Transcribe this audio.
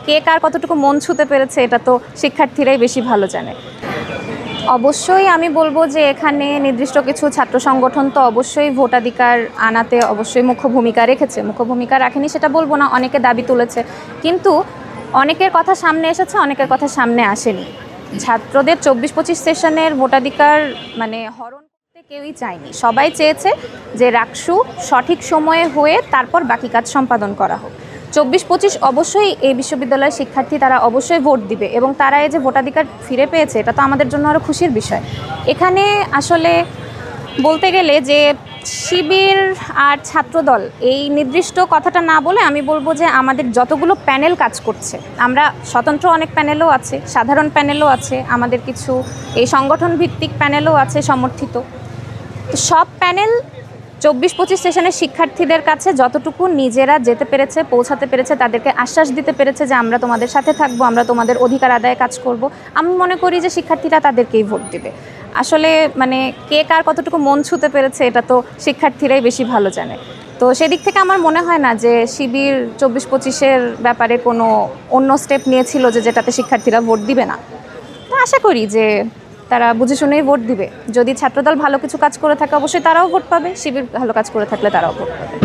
কে কার কতটুকু মন ছুঁতে পেরেছে এটা তো শিক্ষার্থীরাই বেশি ভালো জানে। অবশ্যই আমি বলবো যে এখানে নির্দিষ্ট কিছু ছাত্র সংগঠন তো অবশ্যই ভোটাধিকার আনাতে অবশ্যই মুখ্য ভূমিকা রেখেছে, মুখ্য ভূমিকা রাখেনি সেটা বলবো না, অনেকে দাবি তুলেছে, কিন্তু অনেকের কথা সামনে এসেছে, অনেকের কথা সামনে আসেনি। ছাত্রদের 24-25 সেশনের ভোটাধিকার মানে হরণ করতে কেউই চায়নি, সবাই চেয়েছে যে রাকসু সঠিক সময়ে হয়ে তারপর বাকি কাজ সম্পাদন করা হোক। 24-25 অবশ্যই এই বিশ্ববিদ্যালয়ের শিক্ষার্থী তারা অবশ্যই ভোট দিবে এবং তারা এই যে ভোটাধিকার ফিরে পেয়েছে এটা তো আমাদের জন্য আরও খুশির বিষয়। এখানে আসলে বলতে গেলে যে শিবির আর ছাত্রদল এই নির্দিষ্ট কথাটা না বলে আমি বলবো যে আমাদের যতগুলো প্যানেল কাজ করছে, আমরা স্বতন্ত্র অনেক প্যানেলও আছে, সাধারণ প্যানেলও আছে, আমাদের কিছু এই সংগঠন ভিত্তিক প্যানেলও আছে সমর্থিত। সব প্যানেল 24-25 সেশনের শিক্ষার্থীদের কাছে যতটুকু নিজেরা যেতে পেরেছে, পৌঁছাতে পেরেছে, তাদেরকে আশ্বাস দিতে পেরেছে যে আমরা তোমাদের সাথে থাকবো, আমরা তোমাদের অধিকার আদায়ে কাজ করব। আমি মনে করি যে শিক্ষার্থীরা তাদেরকেই ভোট দেবে। আসলে মানে কে কার কতটুকু মন ছুঁতে পেরেছে এটা তো শিক্ষার্থীরাই বেশি ভালো জানে। তো সেদিক থেকে আমার মনে হয় না যে শিবির 24-25-এর ব্যাপারে কোনো অন্য স্টেপ নিয়েছিল যে যেটাতে শিক্ষার্থীরা ভোট দিবে না। তো আশা করি যে তারা বুঝে শুনেই ভোট দিবে। যদি ছাত্রদল ভালো কিছু কাজ করে থাকে অবশ্যই তারাও ভোট পাবে, শিবির ভালো কাজ করে থাকলে তারাও ভোট পাবে।